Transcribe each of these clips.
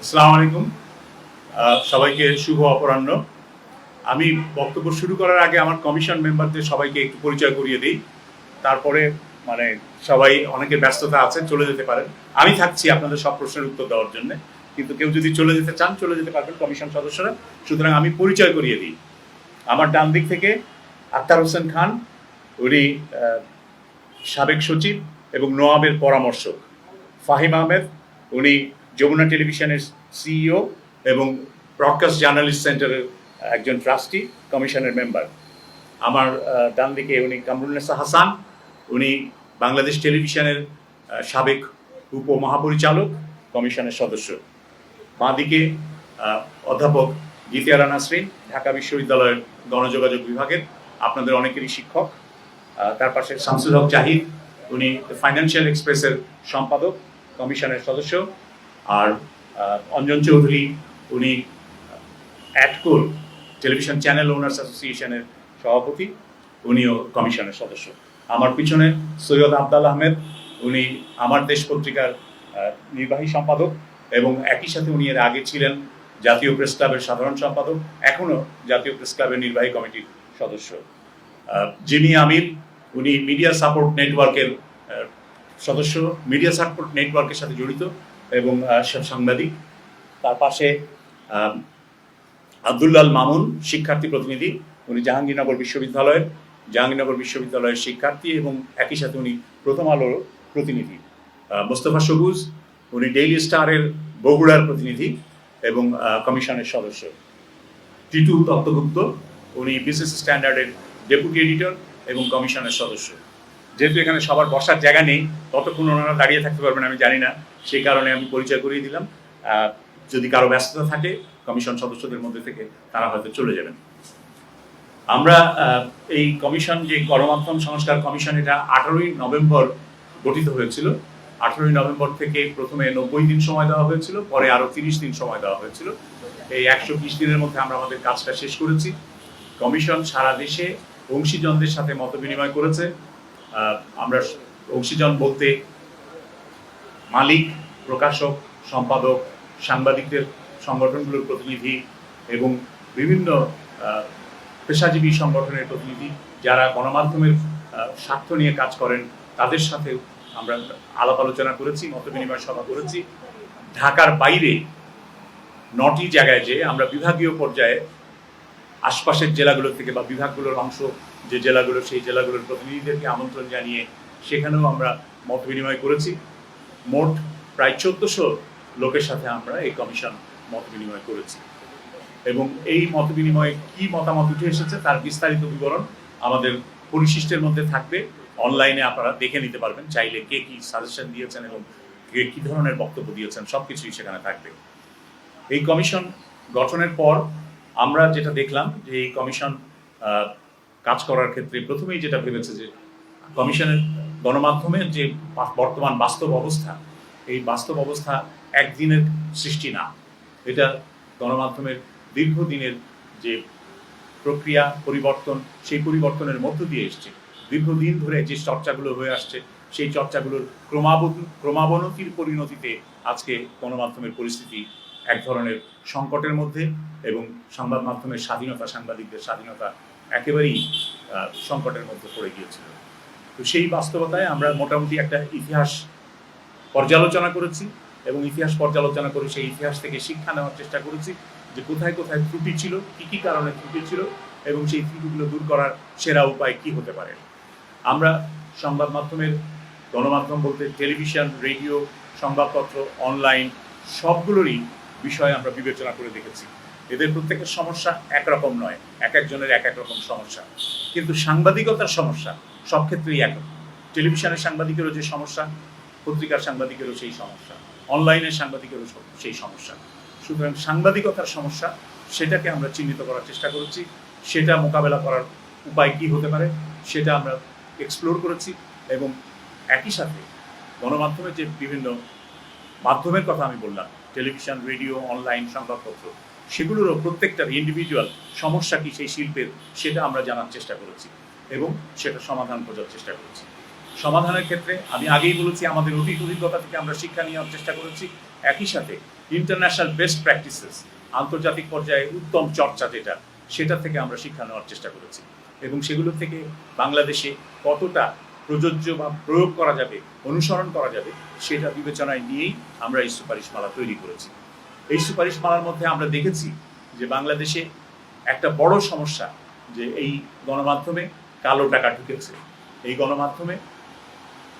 আসসালামু আলাইকুম। সবাইকে শুভ অপরাহ্ন। আমি বক্তব্য শুরু করার আগে আমার কমিশন মেম্বারদের সবাইকে একটু পরিচয় করিয়ে দিই। তারপরে মানে সবাই অনেকের ব্যস্ততা আছে, চলে যেতে পারেন। আমি থাকছি আপনাদের সব প্রশ্নের উত্তর দেওয়ার জন্য। কিন্তু কেউ যদি চলে যেতে চান, চলে যেতে পারবেন কমিশন সদস্যরা। সুতরাং আমি পরিচয় করিয়ে দিই। আমার ডান দিক থেকে আক্তার হোসেন খান, উনি সাবেক সচিব এবং নোয়াবের পরামর্শক। ফাহিম আহমেদ, উনি যমুনা টেলিভিশনের সিইও এবং ব্রডকাস্ট জার্নালিস্ট সেন্টারের একজন ট্রাস্টি, কমিশনের মেম্বার। আমার ডান দিকে উনি কামরুন্নেসা হাসান, উনি বাংলাদেশ টেলিভিশনের সাবেক উপমহাপরিচালক, কমিশনের সদস্য। বাঁ দিকে অধ্যাপক জিতিয়ারা নাসরিন, ঢাকা বিশ্ববিদ্যালয়ের গণযোগাযোগ বিভাগের আপনাদের অনেকেরই শিক্ষক। তার পাশে শামসুল হক জাহিদ, উনি ফাইন্যান্সিয়াল এক্সপ্রেসের সম্পাদক, কমিশনের সদস্য। আর অঞ্জন চৌধুরী, উনি অ্যাটকোর টেলিভিশন চ্যানেল ওনার্স অ্যাসোসিয়েশনের সভাপতি, উনিও কমিশনের সদস্য। আমার পিছনে সৈয়দ আবদাল আহমেদ, উনি আমার দেশ পত্রিকার নির্বাহী সম্পাদক এবং একই সাথে উনি এর আগে ছিলেন জাতীয় প্রেস ক্লাবের সাধারণ সম্পাদক, এখনও জাতীয় প্রেস ক্লাবের নির্বাহী কমিটির সদস্য। জিমি আমির, উনি মিডিয়া সাপোর্ট নেটওয়ার্কের সদস্য, মিডিয়া সাপোর্ট নেটওয়ার্কের সাথে জড়িত এবং সাংবাদিক। তার পাশে আব্দুল্লাল মামুন, শিক্ষার্থী প্রতিনিধি, উনি জাহাঙ্গীরনগর বিশ্ববিদ্যালয়ের শিক্ষার্থী এবং একই সাথে উনি প্রথম আলোর প্রতিনিধি। মোস্তফা সবুজ, উনি ডেইলি স্টারের বগুড়ার প্রতিনিধি এবং কমিশনের সদস্য। টিটু দত্তগুপ্ত, উনি বিজনেস স্ট্যান্ডার্ডের ডেপুটি এডিটর এবং কমিশনের সদস্য। যেহেতু এখানে সবার বসার জায়গা নেই, ততক্ষণ ওনারা দাঁড়িয়ে থাকতে পারবেন আমি জানি না, সেই কারণে আমি পরিচয় করিয়ে দিলাম। যদি কারো ব্যস্ততা থাকে কমিশন সদস্যদের মধ্যে থেকে, তারা হয়তো চলে যাবেন। আমরা এই কমিশন, যে গণমাধ্যম সংস্কার কমিশন, এটা 18ই নভেম্বর গঠিত হয়েছিল। 18ই নভেম্বর থেকে প্রথমে 90 দিন সময় দেওয়া হয়েছিল, পরে আরও 30 দিন সময় দেওয়া হয়েছিল। এই 120 দিনের মধ্যে আমরা আমাদের কাজটা শেষ করেছি। কমিশন সারা দেশে অংশীজনদের সাথে মত বিনিময় করেছে। আমরা অংশীজন বলতে মালিক, প্রকাশক, সম্পাদক, সাংবাদিকদের সংগঠনগুলোর প্রতিনিধি এবং বিভিন্ন পেশাজীবী সংগঠনের প্রতিনিধি, যারা গণমাধ্যমের স্বার্থ নিয়ে কাজ করেন, তাদের সাথে আমরা আলাপ আলোচনা করেছি, মত বিনিময় সভা করেছি। ঢাকার বাইরে 9টি জায়গায় যে আমরা বিভাগীয় পর্যায়ে আশপাশের জেলাগুলো থেকে বা বিভাগগুলোর অংশ যে জেলাগুলো, সেই জেলাগুলোর প্রতিনিধিদেরকে আমন্ত্রণ জানিয়ে সেখানেও আমরা মত বিনিময় করেছি। মোট প্রায় 1400 লোকের সাথে আমরা এই কমিশন মত বিনিময় করেছি এবং এই মত বিনিময়ে কি মতামত উঠে এসেছে তার বিস্তারিত বিবরণ আমাদের পরিশিষ্টের মধ্যে থাকবে। অনলাইনে আপনারা দেখে নিতে পারবেন, চাইলে কে কি সাজেশন দিয়েছেন এবং কে কী ধরনের বক্তব্য দিয়েছেন সব কিছুই সেখানে থাকবে। এই কমিশন গঠনের পর আমরা যেটা দেখলাম যে এই কমিশন কাজ করার ক্ষেত্রে প্রথমেই যেটা ভেবেছে যে কমিশনের গণমাধ্যমের যে বর্তমান বাস্তব অবস্থা, এই বাস্তব অবস্থা একদিনের সৃষ্টি না, এটা গণমাধ্যমের দীর্ঘদিনের যে প্রক্রিয়া পরিবর্তন, সেই পরিবর্তনের মধ্য দিয়ে এসছে। দীর্ঘদিন ধরে যে চর্চাগুলো হয়ে আসছে, সেই চর্চাগুলোর ক্রমাবনতির পরিণতিতে আজকে গণমাধ্যমের পরিস্থিতি এক ধরনের সংকটের মধ্যে এবং সংবাদ মাধ্যমের স্বাধীনতা, সাংবাদিকদের স্বাধীনতা একেবারেই সংকটের মধ্যে পড়ে গিয়েছিল। তো সেই বাস্তবতায় আমরা মোটামুটি একটা ইতিহাস পর্যালোচনা করেছি এবং ইতিহাস পর্যালোচনা করে সেই ইতিহাস থেকে শিক্ষা নেওয়ার চেষ্টা করেছি যে কোথায় কোথায় ত্রুটি ছিল, কী কী কারণে ত্রুটি ছিল এবং সেই ত্রুটিগুলো দূর করার সেরা উপায় কী হতে পারে। আমরা সংবাদ মাধ্যমের, গণমাধ্যম বলতে টেলিভিশন, রেডিও, সংবাদপত্র, অনলাইন সবগুলোরই বিষয় আমরা বিবেচনা করে দেখেছি। এদের প্রত্যেকের সমস্যা একরকম নয়, এক একজনের এক এক রকম সমস্যা, কিন্তু সাংবাদিকতার সমস্যা সব ক্ষেত্রেই এক। টেলিভিশনের সাংবাদিকেরও যে সমস্যা, পত্রিকার সাংবাদিকেরও সেই সমস্যা, অনলাইনের সাংবাদিকেরও সেই সমস্যা। সুতরাং সাংবাদিকতার সমস্যা, সেটাকে আমরা চিহ্নিত করার চেষ্টা করেছি। সেটা মোকাবেলা করার উপায় কী হতে পারে সেটা আমরা এক্সপ্লোর করেছি এবং একই সাথে গণমাধ্যমের যে বিভিন্ন মাধ্যমের কথা আমি বললাম, টেলিভিশন, রেডিও, অনলাইন, সংবাদপত্র, সেগুলোরও প্রত্যেকটার ইন্ডিভিজুয়াল সমস্যা কী সেই শিল্পের, সেটা আমরা জানার চেষ্টা করেছি এবং সেটা সমাধান খোঁজার চেষ্টা করেছি। সমাধানের ক্ষেত্রে আমি আগেই বলেছি আমাদের অতীত অভিজ্ঞতা থেকে আমরা শিক্ষা নেওয়ার চেষ্টা করেছি। একই সাথে ইন্টারন্যাশনাল বেস্ট প্র্যাকটিসেস, আন্তর্জাতিক পর্যায়ে উত্তম চর্চা যেটা, সেটা থেকে আমরা শিক্ষা নেওয়ার চেষ্টা করেছি এবং সেগুলো থেকে বাংলাদেশে কতটা প্রযোজ্য বা প্রয়োগ করা যাবে, অনুসরণ করা যাবে, সেটা বিবেচনায় নিয়েই আমরা এই সুপারিশমালা তৈরি করেছি। এই সুপারিশমালার মধ্যে আমরা দেখেছি যে বাংলাদেশে একটা বড় সমস্যা, যে এই গণমাধ্যমে কালো টাকা ঢুকেছে। এই গণমাধ্যমে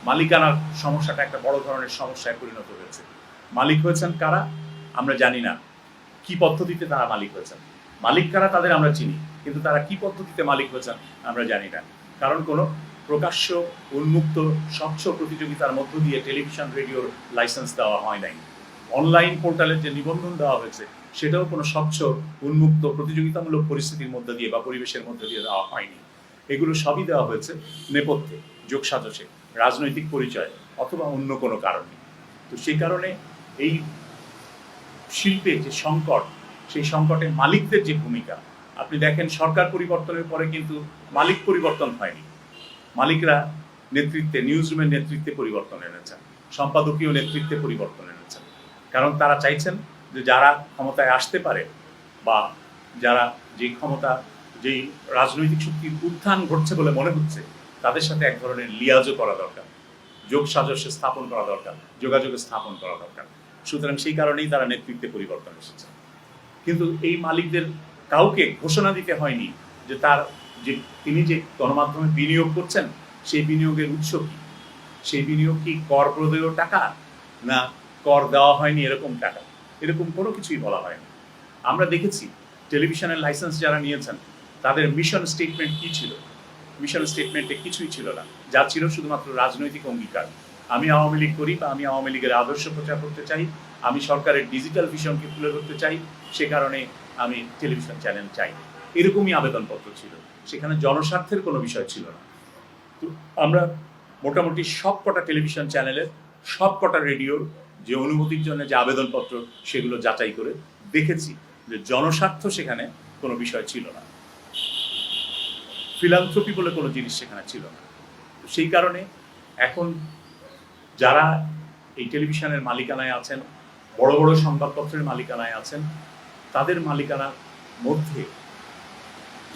মালিকানার সমস্যাটা একটা বড় ধরনের সমস্যায় পরিণত হয়েছে। মালিক হয়েছেন কারা আমরা জানি না, কি পদ্ধতিতে তারা মালিক হয়েছেন। মালিক কারা তাদের আমরা চিনি, কিন্তু তারা কি পদ্ধতিতে মালিক হয়েছেন আমরা জানি না। কারণ কোনো প্রকাশ্য উন্মুক্ত স্বচ্ছ প্রতিযোগিতার মধ্য দিয়ে টেলিভিশন রেডিওর লাইসেন্স দেওয়া হয় নাই। অনলাইন পোর্টালের যে নিবন্ধন দেওয়া হয়েছে সেটাও কোনো স্বচ্ছ উন্মুক্ত প্রতিযোগিতামূলক পরিস্থিতির মধ্যে দিয়ে বা পরিবেশের মধ্যে দিয়ে দেওয়া হয়নি। এগুলো সবই দেওয়া হয়েছে নেপথ্যে, যোগসাজশে, রাজনৈতিক পরিচয় অথবা অন্য কোনো কারণে। তো সেই কারণে এই শিল্পে যে সংকট, সেই সংকটে মালিকদের যে ভূমিকা, আপনি দেখেন সরকার পরিবর্তনের পরে কিন্তু মালিক পরিবর্তন হয়নি। মালিকরা নেতৃত্বে, নিউজ রুমের নেতৃত্বে পরিবর্তন এনেছেন, সম্পাদকীয় নেতৃত্বে পরিবর্তন এনেছেন। কারণ তারা চাইছেন যে যারা ক্ষমতায় আসতে পারে বা যারা যেই ক্ষমতা, যেই রাজনৈতিক শক্তির উত্থান ঘটছে বলে মনে হচ্ছে, তাদের সাথে এক ধরনের লিয়াজও করা দরকার, যোগ সাজস্য স্থাপন করা দরকার, যোগাযোগ স্থাপন করা দরকার। সুতরাং সেই কারণেই তারা নেতৃত্বে পরিবর্তন এসেছে। কিন্তু এই মালিকদের কাউকে ঘোষণা দিতে হয়নি যে তার যে তিনি যে গণমাধ্যমে বিনিয়োগ করছেন সেই বিনিয়োগের উৎস কি, সেই বিনিয়োগ কি কর প্রদেয় টাকা না কর দেওয়া হয়নি এরকম টাকা, এরকম কোনো কিছুই বলা হয়নি। আমরা দেখেছি টেলিভিশনের লাইসেন্স যারা নিয়েছেন তাদের মিশন স্টেটমেন্ট কি ছিল, মিশন স্টেটমেন্টে কিছুই ছিল না, যা ছিল শুধুমাত্র রাজনৈতিক অঙ্গীকার। আমি আওয়ামী লীগ করি বা আমি আওয়ামী লীগের আদর্শ প্রচার করতে চাই, আমি সরকারের ডিজিটাল ভিশনকে তুলে ধরতে চাই, সে কারণে আমি টেলিভিশন চ্যানেল চাই, এরকমই আবেদনপত্র ছিল। সেখানে জনস্বার্থের কোনো বিষয় ছিল না। তো আমরা মোটামুটি সব কটা টেলিভিশন চ্যানেলের, সব কটা রেডিওর যে অনুমতির জন্য যে আবেদনপত্র, সেগুলো যাচাই করে দেখেছি যে জনস্বার্থ সেখানে কোনো বিষয় ছিল না, ফিলান্থ্রপি বলে কোনো জিনিস সেখানে ছিল না। সেই কারণে এখন যারা এই টেলিভিশনের মালিকানায় আছেন, বড় বড় সংবাদপত্রের মালিকানায় আছেন, তাদের মালিকানার মধ্যে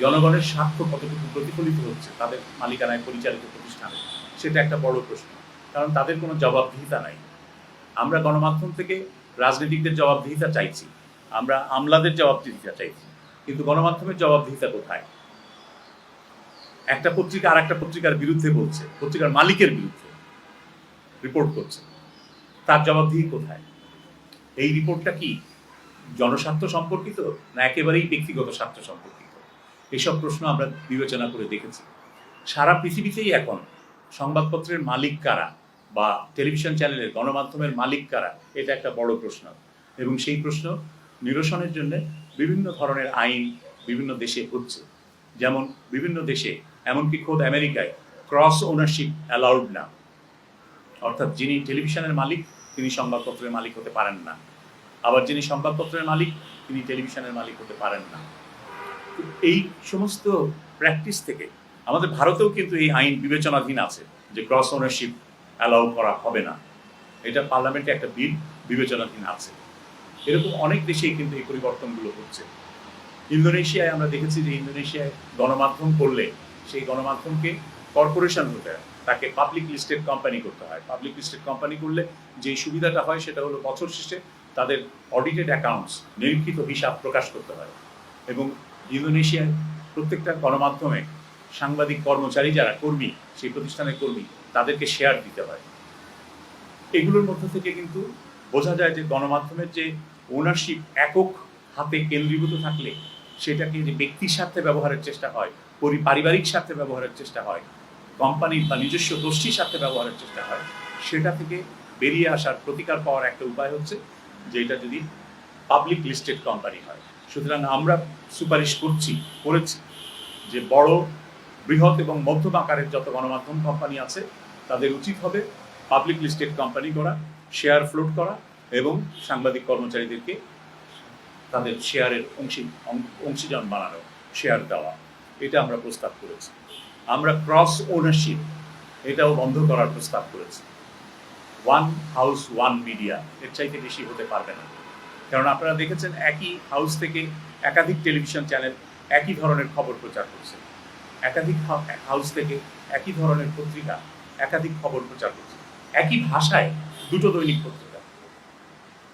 জনগণের স্বার্থ কতটুকু প্রতিফলিত হচ্ছে তাদের মালিকানায় পরিচালিত প্রতিষ্ঠানে, সেটা একটা বড় প্রশ্ন। কারণ তাদের কোনো জবাবদিহিতা নাই। আমরা গণমাধ্যম থেকে রাজনীতিকদের জবাবদিহিতা চাইছি, আমরা আমলাদের জবাবদিহিতা চাইছি, কিন্তু গণমাধ্যমের জবাবদিহিতা কোথায়? একটা পত্রিকা আর একটা পত্রিকার বিরুদ্ধে বলছে, পত্রিকার মালিকের বিরুদ্ধে রিপোর্ট করছে, তার জবাবদিহি কোথায়? এই রিপোর্টটা কি জনস্বার্থ সম্পর্কিত না একেবারেই ব্যক্তিগত স্বার্থ সম্পর্কিত? এইসব প্রশ্ন আমরা বিবেচনা করে দেখেছি। সারা পৃথিবীতেই এখন সংবাদপত্রের মালিক কারা বা টেলিভিশন চ্যানেলের গণমাধ্যমের মালিক কারা, এটা একটা বড় প্রশ্ন। এবং সেই প্রশ্ন নিরসনের জন্য বিভিন্ন ধরনের আইন বিভিন্ন দেশে হচ্ছে। যেমন বিভিন্ন দেশে, এমনকি খোদ আমেরিকায়, ক্রস ওনারশিপ অ্যালাউড না, অর্থাৎ যিনি টেলিভিশনের মালিক তিনি সংবাদপত্রের মালিক হতে পারেন না, আবার যিনি সংবাদপত্রের মালিক তিনি টেলিভিশনের মালিক হতে পারেন না। এই সমস্ত প্র্যাকটিস থেকে আমাদের ভারতেও কিন্তু এই আইন বিবেচনাধীন আছে যে ক্রস ওনারশিপ অ্যালাউ করা হবে না, এটা পার্লামেন্টে একটা বিল বিবেচনাধীন আছে। এরকম অনেক দেশেই কিন্তু এই পরিবর্তনগুলো হচ্ছে। ইন্দোনেশিয়ায় আমরা দেখেছি যে ইন্দোনেশিয়ায় গণমাধ্যম করলে সেই গণমাধ্যমকে কর্পোরেশন হতে হয়, তাকে পাবলিক লিস্টেড কোম্পানি করতে হয়। পাবলিক লিস্টেড কোম্পানি করলে যেই সুবিধাটা হয় সেটা হলো বছর শেষে তাদের অডিটেড অ্যাকাউন্টস, নিরীক্ষিত হিসাব প্রকাশ করতে হয়। এবং ইন্দোনেশিয়ায় প্রত্যেকটা গণমাধ্যমে সাংবাদিক কর্মচারী যারা কর্মী, সেই প্রতিষ্ঠানের কর্মী, তাদেরকে শেয়ার দিতে হয়। এগুলোর মধ্য থেকে কিন্তু বোঝা যায় যে গণমাধ্যমের যে ওনারশিপ একক হাতে কেন্দ্রীভূত থাকলে সেটাকে যে ব্যক্তির স্বার্থে ব্যবহারের চেষ্টা হয়, পারিবারিক স্বার্থে ব্যবহারের চেষ্টা হয়, কোম্পানির বা নিজস্ব গোষ্ঠীর স্বার্থে ব্যবহারের চেষ্টা হয়, সেটা থেকে বেরিয়ে আসার প্রতিকার পাওয়ার একটা উপায় হচ্ছে যে এটা যদি পাবলিক লিস্টেড কোম্পানি হয়। সুতরাং আমরা সুপারিশ করেছি যে বড়, বৃহৎ এবং মধ্যম আকারের যত গণমাধ্যম কোম্পানি আছে তাদের উচিত হবে পাবলিক লিস্টেড কোম্পানি করা, শেয়ার ফ্লোট করা এবং সাংবাদিক কর্মচারীদেরকে তাদের শেয়ারের অংশীজন বানানো, শেয়ার দেওয়া। এটা আমরা প্রস্তাব করেছি। আমরা ক্রস ওনারশিপ এটাও বন্ধ করার প্রস্তাব করেছি। ওয়ান হাউস ওয়ান মিডিয়া, এর চাইতে বেশি হতে পারবে না। কারণ আপনারা দেখেছেন একই হাউস থেকে একাধিক টেলিভিশন চ্যানেল একই ধরনের খবর প্রচার করছে, একাধিক হাউস থেকে একই ধরনের পত্রিকা একাধিক খবর প্রচার করছে, একই ভাষায় দুটো দৈনিক পত্রিকা।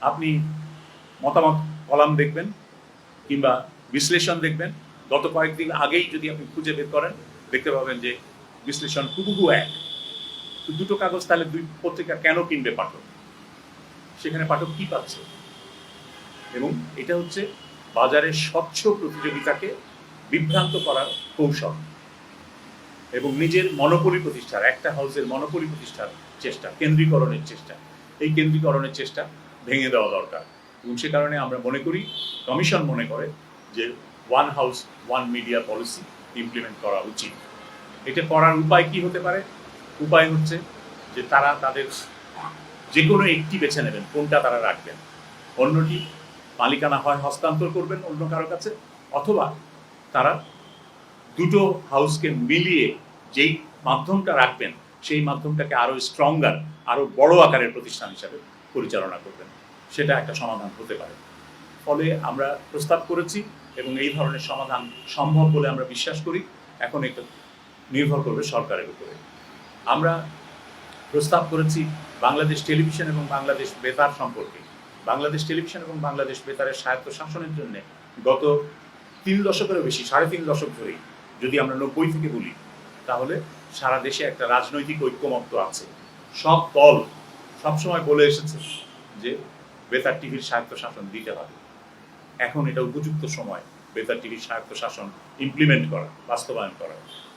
আপনি মতামত কলাম দেখবেন কিংবা বিশ্লেষণ দেখবেন, গত কয়েকদিন আগেই যদি আপনি খুঁজে বের করেন দেখতে পাবেন যে বিশ্লেষণ হুবহু এক। তো দুটো কাগজ তাহলে দুই পত্রিকা কেন কিনবে পাঠক? সেখানে পাঠক কি পাচ্ছে? এবং এটা হচ্ছে বাজারের স্বচ্ছ প্রতিযোগিতাকে বিভ্রান্ত করার কৌশল এবং নিজের মনোপলি প্রতিষ্ঠার, একটা হাউসের মনোপলি প্রতিষ্ঠার চেষ্টা, কেন্দ্রীকরণের চেষ্টা। এই কেন্দ্রীকরণের চেষ্টা ভেঙে দেওয়া দরকার এবং সে কারণে আমরা মনে করি, কমিশন মনে করে যে one house one media policy implement করা উচিত। এটা করার উপায় কি হতে পারে? উপায় হচ্ছে যে তারা তাদের যে কোনো একটি বেছে নেবেন, কোনটা তারা রাখবেন, অন্যটি মালিকানা হয় হস্তান্তর করবেন অন্য কারো কাছে, অথবা তারা দুটো হাউসকে মিলিয়ে যেই মাধ্যমটা রাখবেন সেই মাধ্যমটাকে আরও স্ট্রঙ্গার, আরও বড় আকারের প্রতিষ্ঠান হিসাবে পরিচালনা করবেন। সেটা একটা সমাধান হতে পারে। ফলে আমরা প্রস্তাব করেছি এবং এই ধরনের সমাধান সম্ভব বলে আমরা বিশ্বাস করি। এখন এটা নির্ভর করবে সরকারের উপরে। আমরা প্রস্তাব করেছি বাংলাদেশ টেলিভিশন এবং বাংলাদেশ বেতার সম্পর্কে। বাংলাদেশ টেলিভিশন এবং বাংলাদেশ বেতারের স্বায়ত্তশাসনের জন্য গত 3 দশকেরও বেশি, 3.5 দশক ধরেই যদি আমরা 90 থেকে বলি, তাহলে সারা দেশে একটা রাজনৈতিক ঐক্যমত্য আছে। সব দল সবসময় বলে এসেছে যে বেতার টিভির স্বায়ত্তশাসন দিতে হবে। এখন এটা উপযুক্ত সময় বেতার টিভির স্বায়ত্তশাসন ইমপ্লিমেন্ট করা, বাস্তবায়ন করা।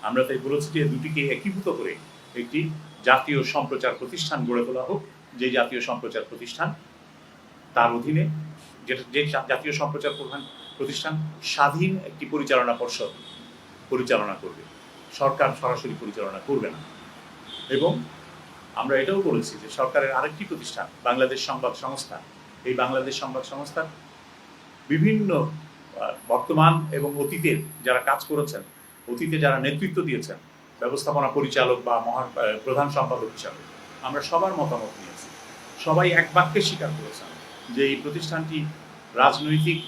আমরা তাই বলেছি যে দুটিকে একীভূত করে একটি জাতীয় সম্প্রচার প্রতিষ্ঠান গড়ে তোলা হোক, যে জাতীয় সম্প্রচার প্রতিষ্ঠান তার অধীনে যে জাতীয় সম্প্রচার প্রতিষ্ঠান স্বাধীন একটি পরিচালনা পর্ষদ পরিচালনা করবে, সরকার সরাসরি পরিচালনা করবে না। এবং আমরা এটাও বলেছি যে সরকারের আরেকটি প্রতিষ্ঠান বাংলাদেশ সংবাদ সংস্থা, এই বাংলাদেশ সংবাদ সংস্থার বিভিন্ন বর্তমান এবং অতীতের যারা কাজ করেছেন, অতীতে যারা নেতৃত্ব দিয়েছেন, ব্যবস্থাপনা পরিচালক বা প্রধান সম্পাদক হিসাবে আমরা সবার মতামত নিয়েছি। সবাই এক বাক্যে স্বীকার করেছেন যে এই প্রতিষ্ঠানটি রাজনৈতিক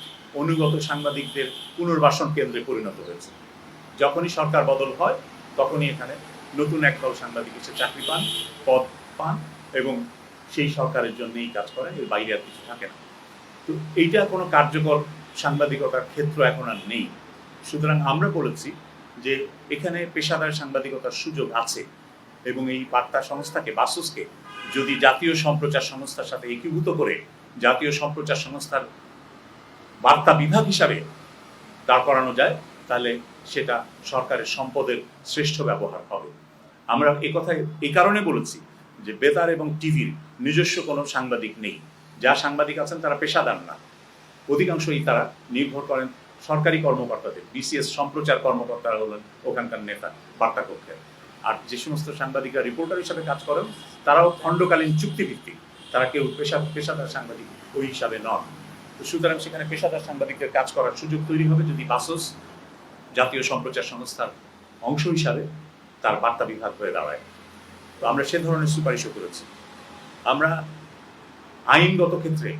অনুগত সাংবাদিকদের পুনর্বাসন কেন্দ্রে পরিণত হয়েছে। যখনই সরকার বদল হয় তখনই এখানে নতুন একদল সাংবাদিক এসে চাকরি পান, পদ পান এবং সেই সরকারের জন্যই কাজ করেন, এর বাইরে আর কিছু থাকে না। তো এইটা কোনো কার্যকর সাংবাদিকতার ক্ষেত্র এখন আর নেই। সুতরাং আমরা বলেছি যে এখানে পেশাদার সাংবাদিকতার সুযোগ আছে এবং এই বার্তা সংস্থাকে, বাসসকে যদি জাতীয় সম্প্রচার সংস্থার সাথে একীভূত করে জাতীয় সম্প্রচার সংস্থার বার্তা বিভাগ হিসাবে দাঁড় করানো যায়, তাহলে সেটা সরকারের সম্পদের শ্রেষ্ঠ ব্যবহার হবে। আমরা একথা এই কারণে বলেছি যে বেতার এবং টিভির নিজস্ব কোনো সাংবাদিক নেই। যা সাংবাদিক আছেন তারা পেশাদার না, অধিকাংশই তারা নির্ভর করেন সরকারি কর্মকর্তাদের। বিসিএস সম্প্রচার কর্মকর্তারা হলেন ওখানকার নেতা বার্তা কক্ষের। আর যে সমস্ত সাংবাদিকরা রিপোর্টার হিসাবে কাজ করেন তারাও খণ্ডকালীন চুক্তিভিত্তিক, তারা কেউ পেশাদার সাংবাদিক ওই হিসাবে নন। তো সুতরাং সেখানে পেশাদার সাংবাদিকদের কাজ করার সুযোগ তৈরি হবে যদি বাসস জাতীয় সম্প্রচার সংস্থার অংশ হিসাবে তার বার্তা বিভাগ হয়ে দাঁড়ায়। তো আমরা সে ধরনের সুপারিশও করেছি। আমরা আইনগত ক্ষেত্রে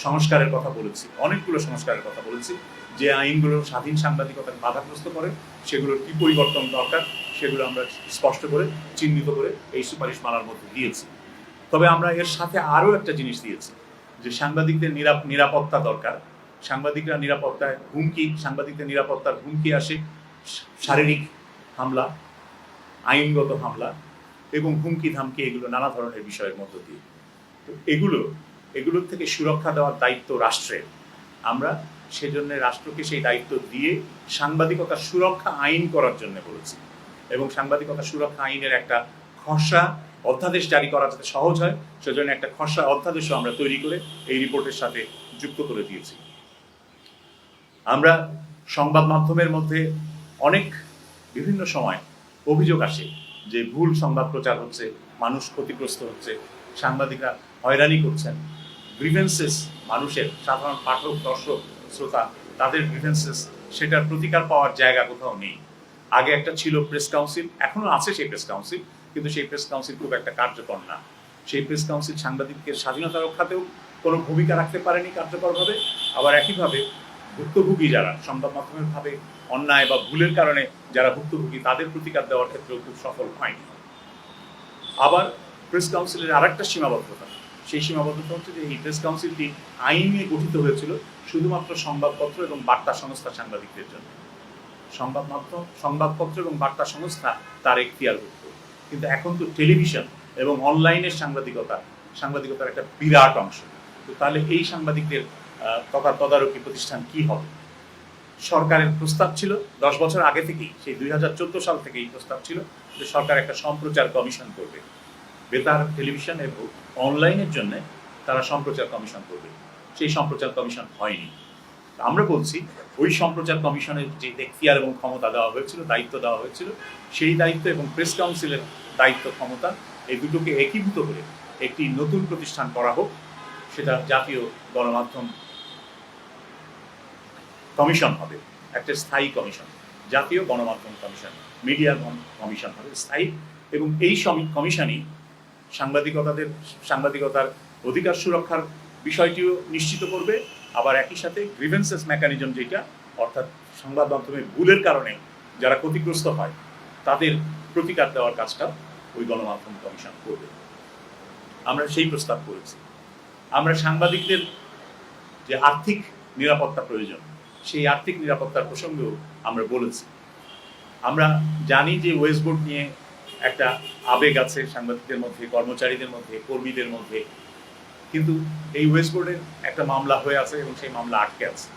সংস্কারের কথা বলেছি, অনেকগুলো সংস্কারের কথা বলেছি। যে আইনগুলো স্বাধীন সাংবাদিকতাকে বাধাগ্রস্ত করে সেগুলোর কি পরিবর্তন দরকার সেগুলো আমরা স্পষ্ট করে চিহ্নিত করে এই সুপারিশমালার মধ্যে দিয়েছি। তবে আমরা এর সাথে আরও একটা জিনিস দিয়েছি যে সাংবাদিকদের নিরাপত্তা দরকার। সাংবাদিকরা নিরাপত্তায় হুমকি, সাংবাদিকদের নিরাপত্তার হুমকি আসে শারীরিক হামলা, আইনগত হামলা এবং হুমকি ধামকি, এগুলো নানা ধরনের বিষয়ের মধ্য দিয়ে। তো এগুলোর থেকে সুরক্ষা দেওয়ার দায়িত্ব রাষ্ট্রের। আমরা সেজন্য রাষ্ট্রকে সেই দায়িত্ব দিয়ে সাংবাদিকতা সুরক্ষা আইন করার জন্য বলেছি এবং সাংবাদিকতা সুরক্ষা আইনের একটা খসড়া অধ্যাদেশ জারি করা যাতে সহজ হয় সেজন্য একটা খসড়া অধ্যাদেশও আমরা তৈরি করে এই রিপোর্টের সাথে যুক্ত করে দিয়েছি। আমরা সংবাদ মাধ্যমের মধ্যে অনেক বিভিন্ন সময় অভিযোগ আসে যে ভুল সংবাদ প্রচার হচ্ছে, মানুষ ক্ষতিগ্রস্ত হচ্ছে, সাংবাদিকরা হয়রানি করছেন। গ্রিভেন্সেস, মানুষের সাধারণ পাঠক, দর্শক, শ্রোতা, তাদের গ্রিভেন্সেস, সেটার প্রতিকার পাওয়ার জায়গা কোথাও নেই। আগে একটা ছিল প্রেস কাউন্সিল, এখনো আছে সেই প্রেস কাউন্সিল, কিন্তু সেই প্রেস কাউন্সিল খুব একটা কার্যকর না। সেই প্রেস কাউন্সিল সাংবাদিকদের স্বাধীনতা রক্ষাতেও কোনো ভূমিকা রাখতে পারেনি কার্যকরভাবে, আবার একইভাবে ভুক্তভোগী যারা সংবাদ মাধ্যমের ভাবে অন্যায় বা ভুলের কারণে যারা ভুক্তভোগী তাদের প্রতিকার দেওয়ার ক্ষেত্রেও খুব সফল হয়নি। আবার প্রেস কাউন্সিলের আরেকটা সীমাবদ্ধতা, সেই সীমাবদ্ধতা হচ্ছে যে এই প্রেস কাউন্সিলটি আইনে গঠিত হয়েছিল শুধুমাত্র সংবাদপত্র এবং বার্তা সংস্থা সাংবাদিকদের জন্য। সংবাদপত্র এবং বার্তা সংস্থা তার এখতিয়ারভুক্ত, কিন্তু এখন তো টেলিভিশন এবং অনলাইনের সাংবাদিকতার একটা বিরাট অংশ। তো তাহলে এই সাংবাদিকদের তদারকি প্রতিষ্ঠান কি হবে? সরকারের প্রস্তাব ছিল 10 বছর আগে থেকেই, সেই 2014 সাল থেকেই প্রস্তাব ছিল যে সরকার একটা সম্প্রচার কমিশন করবে, বেতার, টেলিভিশন এবং অনলাইনের জন্য তারা সম্প্রচার কমিশন করবে। সেই সম্প্রচার কমিশন হয়নি। আমরা বলছি ওই সম্প্রচার কমিশনের যে এখতিয়ার এবং ক্ষমতা দেওয়া হয়েছিল, দায়িত্ব দেওয়া হয়েছিল, সেই দায়িত্ব এবং প্রেস কাউন্সিলের দায়িত্ব ক্ষমতা এই দুটোকে একীভূত করে একটি নতুন প্রতিষ্ঠান করা হোক। সেটা জাতীয় গণমাধ্যম কমিশন হবে, একটা স্থায়ী কমিশন, জাতীয় গণমাধ্যম কমিশন, মিডিয়া কমিশন হবে স্থায়ী। এবং এই কমিশনই সাংবাদিকতার অধিকার সুরক্ষার বিষয়টিও নিশ্চিত করবে, আবার একই সাথে গ্রিভেন্সেস মেকানিজম, যেটা অর্থাৎ সংবাদ মাধ্যমে ভুলের কারণে যারা ক্ষতিগ্রস্ত হয় তাদের প্রতিকার দেওয়ার কাজটা ওই গণমাধ্যম কমিশন করবে। আমরা সেই প্রস্তাব করেছি। আমরা সাংবাদিকদের যে আর্থিক নিরাপত্তা প্রয়োজন, সেই আর্থিক নিরাপত্তার প্রসঙ্গেও আমরা বলেছি। আমরা জানি যে ওয়েস্ট বোর্ড নিয়ে একটা আবেগ আছে সাংবাদিকদের মধ্যে, কর্মচারীদের মধ্যে, কর্মীদের মধ্যে, কিন্তু এই ওয়েস্ট বোর্ডের একটা মামলা হয়ে আছে এবং সেই মামলা আটকে আছে।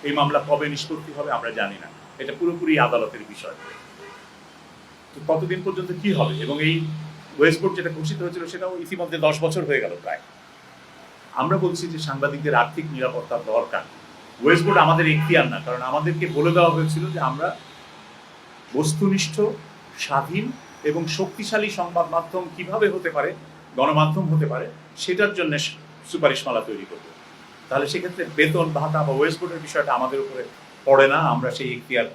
এই মামলা কবে নিষ্পত্তি হবে আমরা জানি না, এটা পুরোপুরি আদালতের বিষয়। তো কতদিন পর্যন্ত কি হবে, এবং এই ওয়েস্ট বোর্ড যেটা ঘোষিত হয়েছিল সেটাও ইতিমধ্যে 10 বছর হয়ে গেল প্রায়। আমরা বলছি যে সাংবাদিকদের আর্থিক নিরাপত্তা দরকার। ওয়েস্ট বোর্ড আমাদের এখতিয়ার না, কারণ আমাদেরকে বলে দেওয়া হয়েছিল যে আমরা বস্তুনিষ্ঠ, স্বাধীন এবং শক্তিশালী সংবাদ মাধ্যম কিভাবে হতে পারে, গণমাধ্যম হতে পারে, সেটার জন্য সুপারিশমালা তৈরি করবে। তাহলে সেক্ষেত্রে বেতন ভাতা বা ওয়েস্ট বোর্ডের বিষয়টা আমাদের উপরে পড়ে না, আমরা সেই এখতিয়ার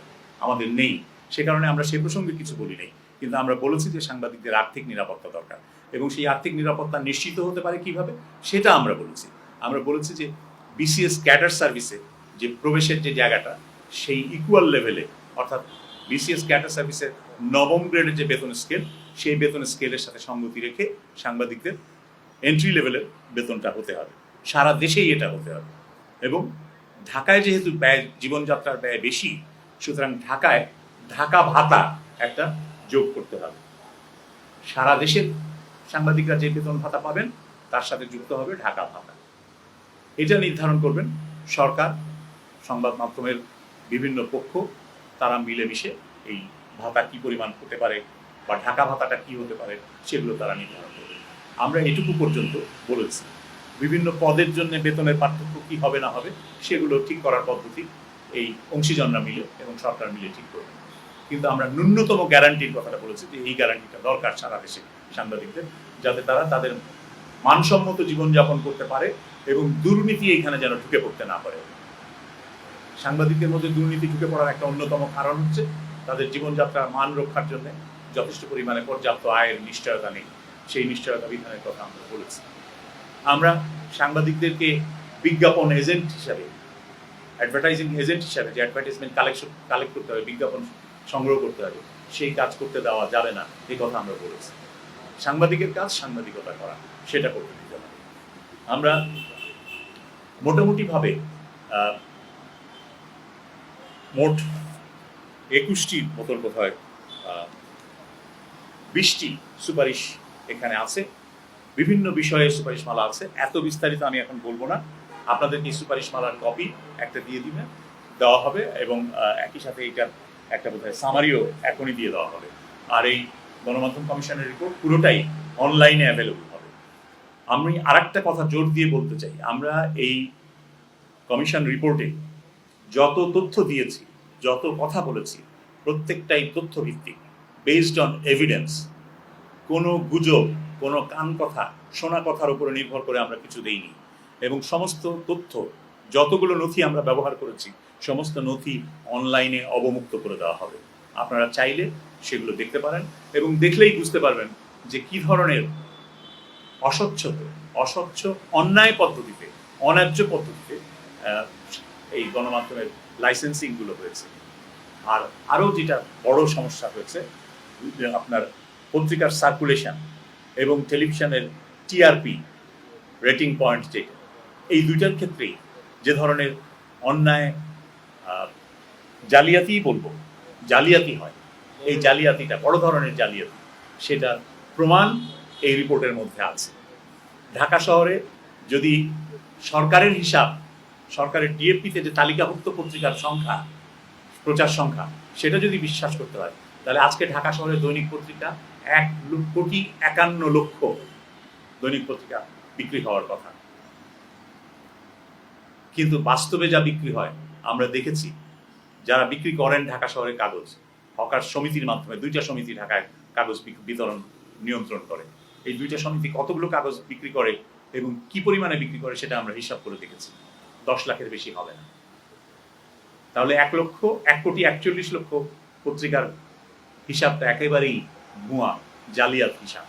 আমাদের নেই, সে কারণে আমরা সে প্রসঙ্গে কিছু বলি নাই। কিন্তু আমরা বলেছি যে সাংবাদিকদের আর্থিক নিরাপত্তা দরকার, এবং সেই আর্থিক নিরাপত্তা নিশ্চিত হতে পারে কিভাবে সেটা আমরা বলেছি। আমরা বলেছি যে বিসিএস ক্যাডার সার্ভিসে যে প্রবেশের যে জায়গাটা, সেই ইকুয়াল লেভেলে, অর্থাৎ বিসিএস ক্যাডার সার্ভিসের 9ম গ্রেডের যে বেতন স্কেল, সেই বেতন স্কেলের সাথে সঙ্গতি রেখে সাংবাদিকদের এন্ট্রি লেভেলের বেতনটা হতে হবে। সারা দেশেই এটা হতে হবে। এবং ঢাকায় যেহেতু জীবনযাত্রার ব্যয় বেশি, সুতরাং ঢাকায় ঢাকা ভাতা একটা যোগ করতে হবে। সারা দেশের সাংবাদিকরা যে বেতন ভাতা পাবেন তার সাথে যুক্ত হবে ঢাকা ভাতা। এটা নির্ধারণ করবেন সরকার, সংবাদ মাধ্যমের বিভিন্ন পক্ষ, তারা মিলেমিশে এই ভাতা কি পরিমাণ হতে পারে বা ঢাকা ভাতাটা কি হতে পারে সেগুলো তারা নির্ধারণ করবে। আমরা এটুকু পর্যন্ত বলেছি। বিভিন্ন পদের জন্য বেতনের পার্থক্য কি হবে না হবে সেগুলো ঠিক করার পদ্ধতি এই অংশীজনরা মিলে এবং সরকার মিলে ঠিক করবে। কিন্তু আমরা ন্যূনতম গ্যারান্টির কথাটা বলেছি যে এই গ্যারান্টিটা দরকার সারা দেশে সাংবাদিকদের, যাতে তারা তাদের মানসম্মত জীবনযাপন করতে পারে এবং দুর্নীতি এইখানে যেন ঢুকে পড়তে না পারে। সাংবাদিকদের মধ্যে দুর্নীতি ঢুকে পড়ার একটা অন্যতম কারণ হচ্ছে তাদের জীবনযাত্রার মান রক্ষার জন্য যথেষ্ট পরিমাণে পর্যাপ্ত আয়ের নিশ্চয়তা নেই। সেই নিশ্চয়তা বিধানের কথা আমরা বলেছি। আমরা সাংবাদিকদেরকে বিজ্ঞাপন এজেন্ট হিসাবে, অ্যাডভার্টাইজিং এজেন্ট হিসাবে, যে অ্যাডভার্টাইজমেন্ট কালেক্ট করতে হবে, বিজ্ঞাপন সংগ্রহ করতে হবে, সেই কাজ করতে দেওয়া যাবে না, এই কথা আমরা বলেছি। সাংবাদিকের কাজ সাংবাদিকতা করা, সেটা করতে দিতে হবে। আমরা মোটামুটিভাবে মোট 21টির মতন বোধহয় 20টি সুপারিশ এখানে আছে, বিভিন্ন বিষয়ে সুপারিশমালা আছে। এত বিস্তারিত আমি এখন বলবো না, আপনাদেরকে এই সুপারিশমালার কপি একটা দিয়ে দেওয়া হবে, এবং একই সাথে এইটার একটা বোধহয় সামারিও এখনই দিয়ে দেওয়া হবে। আর এই গণমাধ্যম কমিশনের রিপোর্ট পুরোটাই অনলাইনে অ্যাভেলেবল হবে। আমি আরেকটা কথা জোর দিয়ে বলতে চাই, আমরা এই কমিশন রিপোর্টে যত তথ্য দিয়েছি, যত কথা বলেছি, প্রত্যেকটাই তথ্যভিত্তিক, বেসড অন এভিডেন্স। কোনো গুজব, কোনো কান কথা, শোনা কথার উপরে নির্ভর করে আমরা কিছু দেইনি। এবং সমস্ত তথ্য, যতগুলো নথি আমরা ব্যবহার করেছি, সমস্ত নথি অনলাইনে অবমুক্ত করে দেওয়া হবে। আপনারা চাইলে সেগুলো দেখতে পারেন, এবং দেখলেই বুঝতে পারবেন যে কি ধরনের অস্বচ্ছ অন্যায় পদ্ধতিতে অন্যায্য পদ্ধতিতে এই গণমাধ্যমের লাইসেন্সিংগুলো হয়েছে। আর আরও যেটা বড় সমস্যা হয়েছে, আপনার পত্রিকার সার্কুলেশন এবং টেলিভিশনের টিআরপি রেটিং পয়েন্ট যেটা, এই দুইটার ক্ষেত্রেই যে ধরনের অন্যায় জালিয়াতিই বলবো, জালিয়াতি হয়, এই জালিয়াতিটা বড় ধরনের জালিয়াতি, সেটা প্রমাণ এই রিপোর্টের মধ্যে আছে। ঢাকা শহরে যদি সরকারের হিসাব, সরকারের ডিএপিতে যে তালিকাভুক্ত পত্রিকার সংখ্যা, প্রচার সংখ্যা, সেটা যদি বিশ্বাস করতে হয়, তাহলে আজকে ঢাকা শহরের দৈনিক পত্রিকা 1,51,00,000 দৈনিক পত্রিকা বিক্রি হওয়ার কথা। কিন্তু বাস্তবে যা বিক্রি হয় আমরা দেখেছি, যারা বিক্রি করেন ঢাকা শহরে কাগজ, হকার সমিতির মাধ্যমে, 2টা সমিতি ঢাকায় কাগজ বিতরণ নিয়ন্ত্রণ করে, এই 2টা সমিতি কতগুলো কাগজ বিক্রি করে এবং কি পরিমাণে বিক্রি করে সেটা আমরা হিসাব করে দেখেছি, 10 লাখের বেশি হবে না। তাহলে 1,41,00,000 পত্রিকার হিসাবটা একেবারেই ভুয়া, জালিয়াত হিসাব।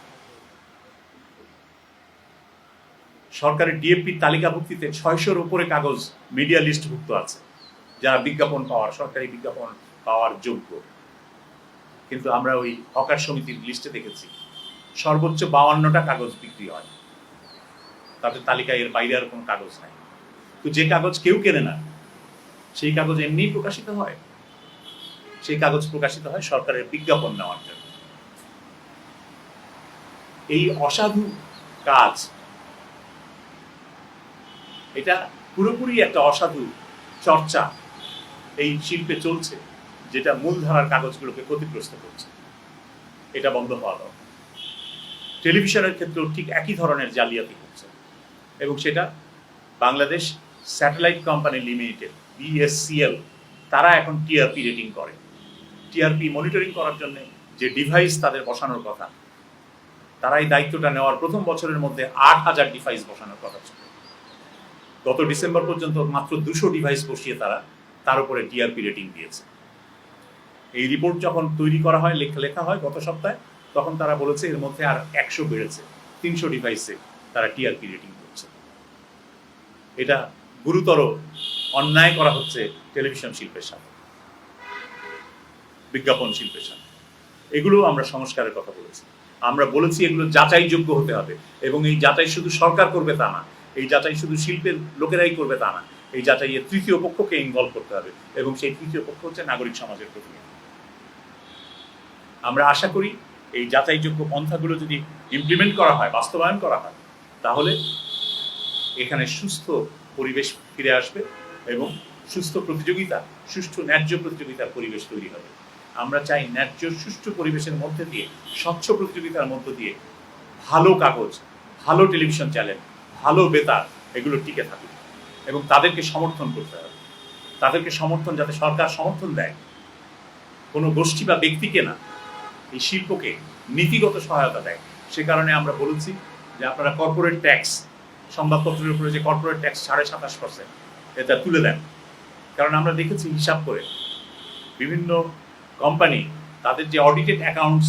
সরকারের ডিএপি তালিকাভুক্তিতে 600-র উপরে কাগজ মিডিয়া লিস্টভুক্ত আছে, যারা বিজ্ঞাপন পাওয়ার, সরকারি বিজ্ঞাপন পাওয়ার যোগ্য। কিন্তু আমরা ওই হকার সমিতির লিস্টে দেখেছি সর্বোচ্চ 52টা কাগজ বিক্রি হয়, তাদের তালিকায় এর বাইরে আর কোনো কাগজ নাই। তো যে কাগজ কেউ কেনে না, সেই কাগজ এমনি প্রকাশিত হয়, সেই কাগজ প্রকাশিত হয় সরকারের বিজ্ঞাপন নেওয়ার জন্য। এই অসাধু কাজ, এটা পুরোপুরি একটা অসাধু চর্চা এই শিল্পে চলছে, যেটা মূলধারার কাগজগুলোকে ক্ষতিগ্রস্ত করছে। এটা বন্ধ হওয়া দরকার। টেলিভিশনের ক্ষেত্রেও ঠিক একই ধরনের জালিয়াতি হচ্ছে, এবং সেটা Bangladesh satellite company limited, BSCL, তারা এখন টিআরপি রেটিং করে। টিআরপি মনিটরিং করার জন্য যে ডিভাইস তাদের বসানোর কথা, তারা এই দায়িত্বটা নেওয়ার প্রথম বছরের মধ্যে 8,000 ডিভাইস বসানোর কথা ছিল। গত ডিসেম্বর পর্যন্ত মাত্র 200 ডিভাইস বসিয়ে তার উপরে টিআরপি রেটিং দিয়েছে। এই রিপোর্ট যখন তৈরি করা হয়, লেখা হয় গত সপ্তাহে, তখন তারা বলেছে এর মধ্যে আর 100 বেড়েছে, 300 ডিভাইসে তারা টিআরপি রেটিং করছে। এটা গুরুতর অন্যায় করা হচ্ছে টেলিভিশন শিল্পের সাথে, বিজ্ঞাপন শিল্পের সাথে। এগুলো আমরা সংস্কারের কথা বলেছি। আমরা বলেছি এগুলো যাচাইযোগ্য হতে হবে, এবং এই যাচাই শুধু সরকার করবে তা না, এই যাচাই শুধু শিল্পের লোকেরাই করবে তা না, এই যাচাইয়ের তৃতীয় পক্ষকে ইনভলভ করতে হবে, এবং সেই তৃতীয় পক্ষ হচ্ছে নাগরিক সমাজের প্রতিনিধি। আমরা আশা করি এই যাচাইযোগ্য পন্থাগুলো যদি ইমপ্লিমেন্ট করা হয়, বাস্তবায়ন করা হয়, তাহলে এখানে সুস্থ পরিবেশ ফিরে আসবে এবং সুস্থ প্রতিযোগিতা, সুষ্ঠু ন্যায্য প্রতিযোগিতার পরিবেশ তৈরি হবে। আমরা চাই ন্যায্য সুষ্ঠু পরিবেশের মধ্যে দিয়ে, স্বচ্ছ প্রতিযোগিতার মধ্য দিয়ে ভালো কাগজ, ভালো টেলিভিশন চ্যানেল, ভালো বেতার, এগুলো টিকে থাকুক, এবং তাদেরকে সমর্থন করতে হবে। তাদেরকে সমর্থন যাতে সরকার সমর্থন দেয়, কোনো গোষ্ঠী বা ব্যক্তিকে না, এই শিল্পকে নীতিগত সহায়তা দেয়। সে কারণে আমরা বলেছি যে আপনারা কর্পোরেট ট্যাক্স, সংবাদপত্রের উপরে যে কর্পোরেট ট্যাক্স 27.5%, এটা তুলে দেন। কারণ আমরা দেখেছি হিসাব করে বিভিন্ন কোম্পানি তাদের যে অডিটেড অ্যাকাউন্টস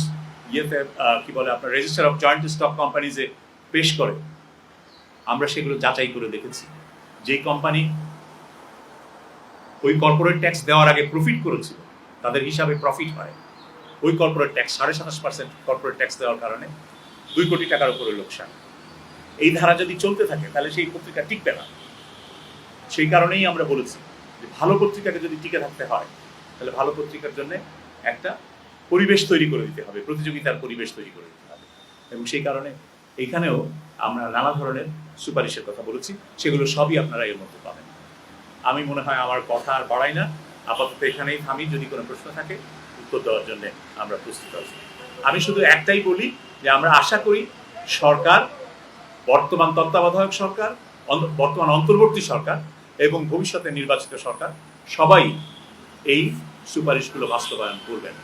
কি বলে আপনার রেজিস্টার অফ জয়েন্ট স্টক কোম্পানিজে পেশ করে, আমরা সেগুলো যাচাই করে দেখেছি। যেই কোম্পানি ওই কর্পোরেট ট্যাক্স দেওয়ার আগে প্রফিট করেছিল, তাদের হিসাবে প্রফিট হয়, ওই কর্পোরেট ট্যাক্স 27.5% কর্পোরেট ট্যাক্স দেওয়ার কারণে 2 কোটি টাকার উপরে লোকসান। এই ধারা যদি চলতে থাকে তাহলে সেই পত্রিকা টিকবে না। সেই কারণেই আমরা বলেছি যে ভালো পত্রিকাকে যদি টিকে থাকতে হয়, তাহলে ভালো পত্রিকার জন্য একটা পরিবেশ তৈরি করে দিতে হবে, প্রতিযোগিতার পরিবেশ তৈরি করে দিতে হবে। এবং সেই কারণে এখানেও আমরা নানা ধরনের সুপারিশের কথা বলেছি, সেগুলো সবই আপনারা এর মধ্যে পাবেন। আমি মনে হয় আমার কথা আর বাড়াই না, আপাতত এখানেই থামি। যদি কোনো প্রশ্ন থাকে উত্তর দেওয়ার জন্য আমরা প্রস্তুত আছি। আমি শুধু একটাই বলি যে আমরা আশা করি সরকার, বর্তমান তত্ত্বাবধায়ক সরকার, বর্তমান অন্তর্বর্তী সরকার এবং ভবিষ্যতে নির্বাচিত সরকার সবাই এই সুপারিশগুলো বাস্তবায়ন করবেন।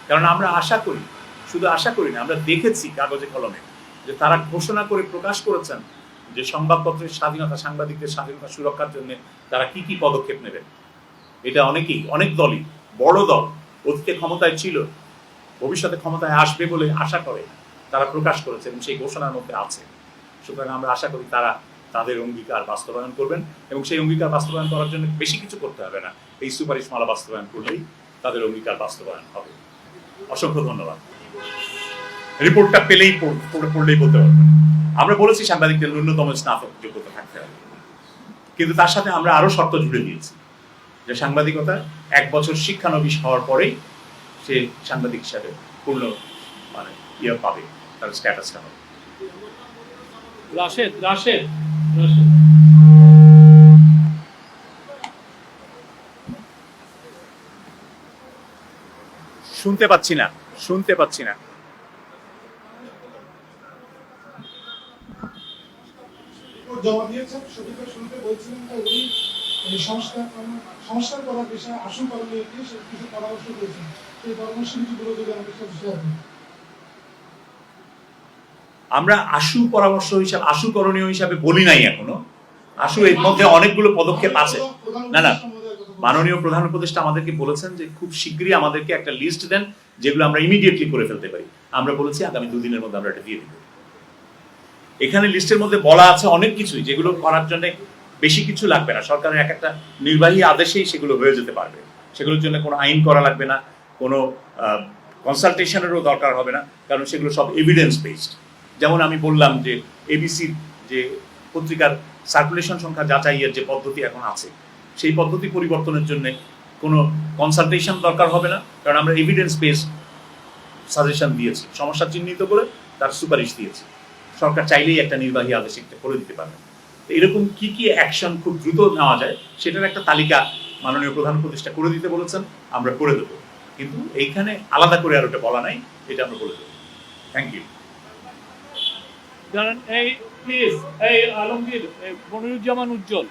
কারণ আমরা আশা করি, শুধু আশা করি না, আমরা দেখেছি কাগজে কলমে যে তারা ঘোষণা করে প্রকাশ করেছেন যে সংবাদপত্রের স্বাধীনতা, সাংবাদিকদের স্বাধীনতা সুরক্ষার জন্য তারা কি কি পদক্ষেপ নেবেন। এটা অনেক দলই, বড় দল, অতীতে ক্ষমতায় ছিল, ভবিষ্যতে ক্ষমতায় আসবে বলে আশা করে তারা প্রকাশ করেছে, এবং সেই ঘোষণার মধ্যে আছে। সুতরাং আমরা আশা করি তারা তাদের অঙ্গীকার বাস্তবায়ন করবেন এবং সেই অঙ্গীকার বাস্তবায়ন করার জন্য বেশি কিছু করতে হবে না, এই সুপারিশমালা বাস্তবায়ন করলেই তাদের অঙ্গীকার বাস্তবায়ন হবে। অসংখ্য ধন্যবাদ। রিপোর্টটা পেলেই পড়লেই বলতে পারবেন। আমরা বলেছি সাংবাদিকদের ন্যূনতম স্নাতক যোগ্যতা থাকতে হবে, কিন্তু তার সাথে আমরা আরো শর্ত জুড়ে দিয়েছি যে সাংবাদিকতা 1 বছর শিক্ষানবিশ হওয়ার পরেই সে সাংবাদিক হিসাবে পূর্ণ ইয়ে পাবে, তার স্ট্যাটাসটা হবে। রাশেদ রাশেদ শুনতে পাচ্ছি না। জমা দিয়েছেন সঠিকভাবে শুনতে বলছিলেন যে উনি এই সংস্কার করার বিষয়ে আশু করণীয় কি কিছু পরামর্শ দিয়েছেন, সেই পরামর্শ গুলো যদি আমাদের সাথে শেয়ার করেন। আমরা আশু করণীয় হিসাবে বলি নাই এখনো। আশু এর মধ্যে অনেকগুলো পদক্ষেপ আছে। না, মাননীয় প্রধান উপদেষ্টা আমাদেরকে বলেছেন যে খুব শীঘ্রই আমাদেরকে একটা লিস্ট দেন যেগুলো আমরা ইমিডিয়েটলি করে ফেলতে পারি। আমরা বলেছি আগামী 2 দিনের মধ্যে আমরা এটা দিয়ে দিব। এখানে লিস্টের মধ্যে বলা আছে অনেক কিছুই, যেগুলো করার জন্য বেশি কিছু লাগবে না, সরকারের একটা নির্বাহী আদেশেই সেগুলো হয়ে যেতে পারবে। সেগুলোর জন্য কোনো আইন করা লাগবে না, কোনো কনসালটেশনেরও দরকার হবে না, কারণ সেগুলো সব এভিডেন্স বেসড। যেমন আমি বললাম যে এবিসির যে পত্রিকার সার্কুলেশন সংখ্যা যাচাইয়ের যে পদ্ধতি এখন আছে, সেই পদ্ধতি পরিবর্তনের জন্য কোনো কনসালটেশন দরকার হবে না, কারণ আমরা এভিডেন্স বেসড সাজেশন দিয়েছি, সমস্যা চিহ্নিত করে তার সুপারিশ দিয়েছি। সরকার চাইলেই একটা নির্বাহী আদেশ করে দিতে পারবে। এরকম কি কি অ্যাকশন খুব দ্রুত নেওয়া যায় সেটার একটা তালিকা মাননীয় প্রধান উপদেষ্টা করে দিতে বলেছেন, আমরা করে দেবো। কিন্তু এইখানে আলাদা করে আর ওটা বলা নাই, এটা আমরা বলে দেবো। Thank you. এই প্লিজ এই আলমগীর মনিরুজ্জামান উজ্জ্বল।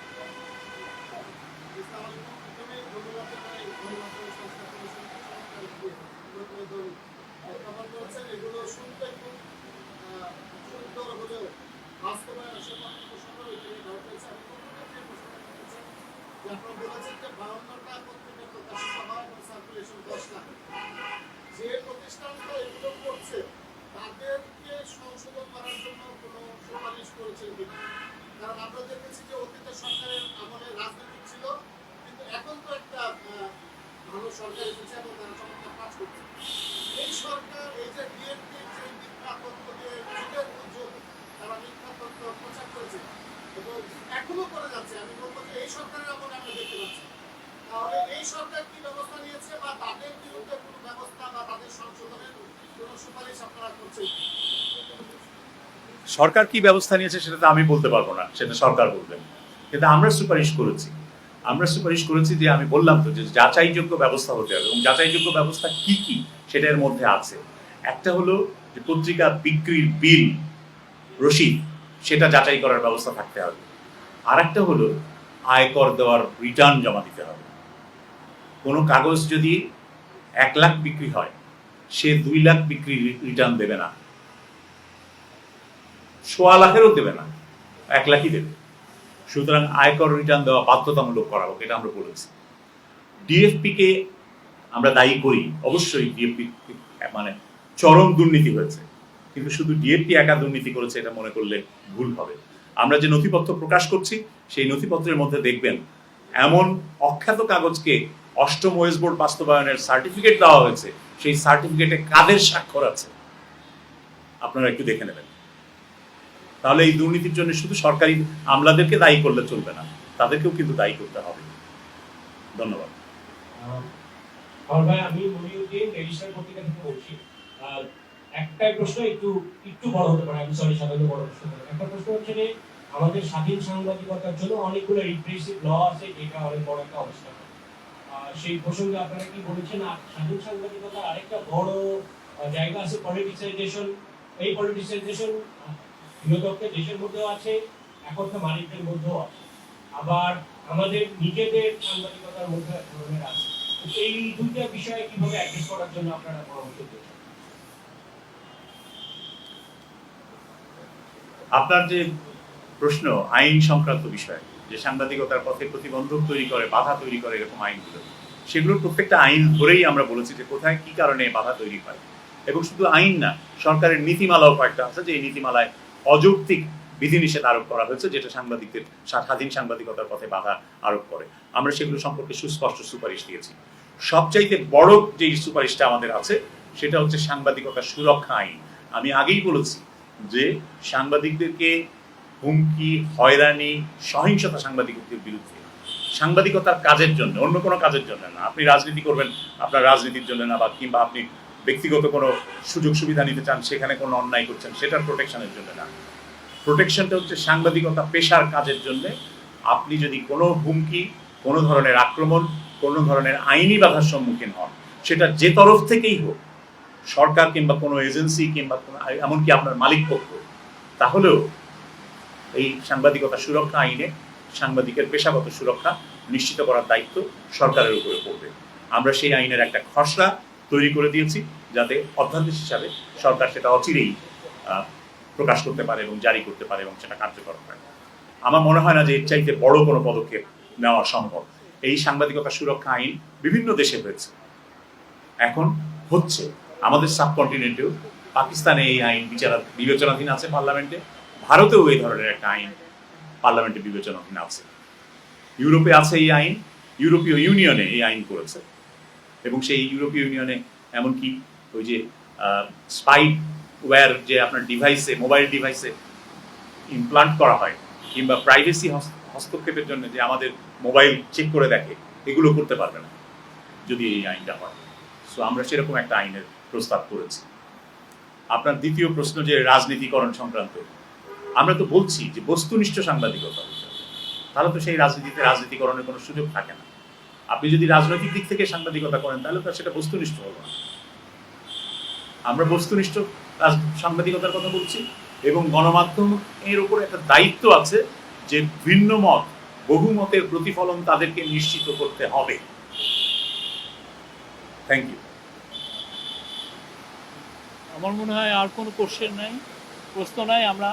যে প্রতিষ্ঠানটা এগুলো করছে তাদেরকে সংশোধন করার জন্য কোনো সুপারিশ করেছেন কিনা? কারণ আমরা দেখেছি যে অতীতের সরকারের আমলে রাজনৈতিক ছিল, কিন্তু এখন তো একটা ভালো সরকার এসেছে এবং তারা চমৎকার কাজ করছে। এই সরকার এই যে বিএনপির যে মিথ্যা তথ্য দিয়ে যুগের যুগ তারা মিথ্যা তথ্য প্রচার করেছে এবং এখনো করে যাচ্ছে, আমি বলবো যে এই সরকারের আমলে আমরা দেখতে পাচ্ছি। তাহলে এই সরকার কি ব্যবস্থা নিয়েছে বা তাদের বিরুদ্ধে কোনো ব্যবস্থা বা তাদের সংশোধনের কোনো সুপারিশ আপনারা করছেন? সরকার কি ব্যবস্থা নিয়েছে সেটা তো আমি বলতে পারবো না, সেটা সরকার বলবেন। কিন্তু আমরা সুপারিশ করেছি যে আমি বললাম তো যে যাচাইযোগ্য ব্যবস্থা হতে হবে, এবং যাচাইযোগ্য ব্যবস্থা কি কি সেটার মধ্যে আছে। একটা হলো যে পত্রিকা বিক্রির বিল রসিদ সেটা যাচাই করার ব্যবস্থা থাকতে হবে। আর একটা হলো আয়কর দেওয়ার রিটার্ন জমা দিতে হবে। কোনো কাগজ যদি 1 লাখ বিক্রি হয়, সে 2 লাখ বিক্রি রিটার্ন দেবে না, 1.25 লাখেরও দেবে না, 1 লাখই দেবে। সুতরাং আয়কর রিটার্ন দেওয়া বাধ্যতামূলক করা হোক, এটা আমরা বলেছি। ডিএফপি কে আমরা দায়ী করি, অবশ্যই ডিএফপি চরম দুর্নীতি হয়েছে, কিন্তু শুধু ডিএফপি একা দুর্নীতি করেছে এটা মনে করলে ভুল হবে। আমরা যে নথিপত্র প্রকাশ করছি সেই নথিপত্রের মধ্যে দেখবেন এমন অখ্যাত কাগজকে 8ম ওয়েজ বোর্ড বাস্তবায়নের সার্টিফিকেট দেওয়া হয়েছে, সেই সার্টিফিকেটে কাদের স্বাক্ষর আছে আপনারা একটু দেখে নেবেন। তাহলে এই দুর্নীতির জন্য শুধু সরকারি আমলাদেরকে দায়ী করলে চলবে না, তাদেরকেও কিন্তু দায়ী করতে হবে। ধন্যবাদ। আমি মনিউদ্দিন এডিশনাল পত্রিকা থেকে বলছি। একটাই প্রশ্ন একটু বড় হতে পারে, আমি সরি সাধারণ বড় প্রশ্ন। একটা প্রশ্ন হচ্ছে যে আমাদের স্বাধীন সাংবাদিকতার জন্য অনেকগুলো রিপ্রেসিভ ল আছে, যেটা অনেক বড় একটা অবস্থা। সেই প্রসঙ্গে আপনারা কি বলেছেন? আর স্বাধীন সাংবাদিকতার আরেকটা বড় জায়গা আছে পলিটিসাইজেশন। এই পলিটিসাইজেশন বৃহত্তর দেশের মধ্যেও আছে, একত্র মালিকদের মধ্যেও আছে, আবার আমাদের নিজেদের সাংবাদিকতার মধ্যে এক ধরনের আছে। এই দুইটা বিষয়ে কিভাবে অ্যাড্রেস করার জন্য আপনারা পরামর্শ দিচ্ছেন? আপনার যে প্রশ্ন আইন সংক্রান্ত বিষয়, যে সাংবাদিকতার পথে প্রতিবন্ধক তৈরি করে, বাধা তৈরি করে এরকম আইনগুলো, সেগুলোর প্রত্যেকটা আইন ধরেই আমরা বলেছি যে কোথায় কি কারণে বাধা তৈরি হয়। এবং শুধু আইন না, সরকারের নীতিমালাও কয়েকটা আছে যে এই নীতিমালায় অযৌক্তিক বিধিনিষেধ আরোপ করা হয়েছে, যেটা সাংবাদিকদের স্বাধীন সাংবাদিকতার পথে বাধা আরোপ করে। আমরা সেগুলো সম্পর্কে সুস্পষ্ট সুপারিশ দিয়েছি। সবচাইতে বড় যে সুপারিশটা আমাদের আছে সেটা হচ্ছে সাংবাদিকতা সুরক্ষা আইন। আমি আগেই বলেছি যে সাংবাদিকদেরকে হুমকি, হয়রানি, সহিংসতা সাংবাদিকদের বিরুদ্ধে, সাংবাদিকতার কাজের জন্য, অন্য কোনো কাজের জন্য না। আপনি রাজনীতি করবেন আপনার রাজনীতির জন্য না, বা কিংবা আপনি ব্যক্তিগত কোনো সুযোগ সুবিধা নিতে চান, সেখানে কোনো অন্যায় করছেন, সেটার প্রোটেকশনের জন্য না। প্রোটেকশনটা হচ্ছে সাংবাদিকতা পেশার কাজের জন্য। আপনি যদি কোনো হুমকি, কোনো ধরনের আক্রমণ, কোনো ধরনের আইনি বাধার সম্মুখীন হন, সেটা যে তরফ থেকেই হোক, সরকার কিংবা কোনো এজেন্সি কিংবা এমনকি আপনার মালিক পক্ষ, তাহলেও এই সাংবাদিকতা সুরক্ষা আইনে সাংবাদিকের পেশাগত সুরক্ষা নিশ্চিত করার দায়িত্ব সরকারের উপরে পড়বে। আমরা সেই আইনের একটা খসড়া তৈরি করে দিয়েছি, যাতে অধ্যাদেশ হিসাবে সরকার সেটা অচিরেই প্রকাশ করতে পারে এবং জারি করতে পারে এবং সেটা কার্যকর হয়। আমার মনে হয় না যে এর চাইতে বড় কোনো পদক্ষেপ নেওয়া সম্ভব। এই সাংবাদিকতা সুরক্ষা আইন বিভিন্ন দেশে হয়েছে, এখন হচ্ছে আমাদের সাবকন্টিনেন্টেও। পাকিস্তানে এই আইন বিবেচনাধীন আছে পার্লামেন্টে, ভারতেও এই ধরনের একটা আইন পার্লামেন্টে বিবেচনাধীন আছে, ইউরোপে আছে এই আইন, ইউরোপীয় ইউনিয়নে এই আইন করেছে। এবং সেই ইউরোপীয় ইউনিয়নে এমনকি ওই যে স্পাইওয়্যার যে আপনার ডিভাইসে, মোবাইল ডিভাইসে ইমপ্লান্ট করা হয়, কিংবা প্রাইভেসি হস্তক্ষেপের জন্য যে আমাদের মোবাইল চেক করে দেখে, এগুলো করতে পারবে না যদি এই আইনটা হয়। সো আমরা সেরকম একটা আইনের প্রস্তাব করেছি। আপনার দ্বিতীয় প্রশ্ন যে রাজনীতিকরণ সংক্রান্ত, আমরা তো বলছি যে বস্তুনিষ্ঠ সাংবাদিকতা, তাহলে তো সেই রাজনীতিকরণের কোনো সুযোগ থাকে না। আপনি যদি রাজনৈতিক দিক থেকে সাংবাদিকতা করেন, তাহলে তো সেটা বস্তুনিষ্ঠ হলো না। আমরা বস্তুনিষ্ঠ সাংবাদিকতার কথা বলছি, এবং গণমাধ্যম এর উপর একটা দায়িত্ব আছে যে ভিন্ন মত, বহুমতের প্রতিফলন তাদেরকে নিশ্চিত করতে হবে। Thank you. আমার মনে হয় আর কোনো কোশ্চেন নাই, প্রশ্ন নাই। আমরা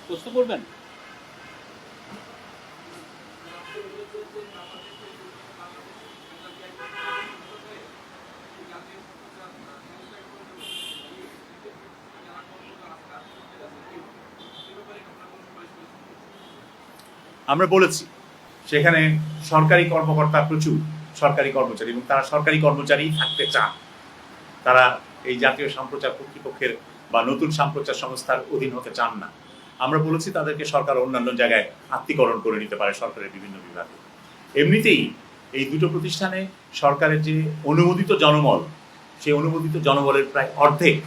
প্রশ্ন করবেন? আমরা বলেছি সেখানে সরকারি কর্মকর্তা প্রচুর, সরকারি কর্মচারী, এবং তারা সরকারি কর্মচারী থাকতে চান। তারা এই জাতীয় সম্প্রচার কর্তৃপক্ষের বা নতুন সম্প্রচার সংস্থার অধীন হতে চান না। আমরা বলেছি তাদেরকে সরকার অন্যান্য জায়গায় আত্মীকরণ করে নিতে পারে, সরকারের বিভিন্ন বিভাগে। এমনিতেই এই দুটো প্রতিষ্ঠানে সরকারের যে অনুমোদিত জনবল, সেই অনুমোদিত জনবলের প্রায় অর্ধেক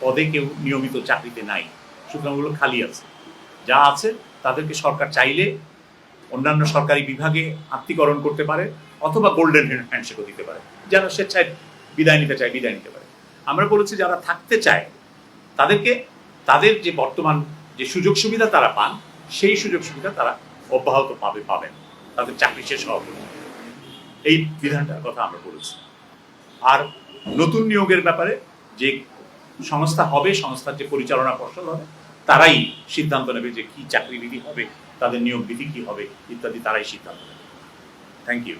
পদে কেউ নিয়মিত চাকরিতে নাই, সুতরাং ওগুলো খালি আছে। যা আছে তাদেরকে সরকার চাইলে অন্যান্য সরকারি বিভাগে আত্মীকরণ করতে পারে, অথবা গোল্ডেন হ্যান্ডশেকও দিতে পারে। যারা স্বেচ্ছায় বিদায় নিতে চায় বিদায় নিতে পারে। আমরা বলেছি যারা থাকতে চায় তাদেরকে তাদের যে বর্তমান যে সুযোগ সুবিধা তারা পান, সেই সুযোগ সুবিধা তারা অব্যাহত পাবেন তাদের চাকরি শেষ হওয়া পর্যন্ত। এই বিধানটার কথা আমরা বলেছি। আর নতুন নিয়োগের ব্যাপারে যে সংস্থা হবে, সংস্থার যে পরিচালনা পর্ষদ হবে, তারাই সিদ্ধান্ত নেবে যে কি চাকরি বিধি হবে, তাদের নিয়োগ বিধি কি হবে ইত্যাদি, তারাই সিদ্ধান্ত নেবে। Thank you.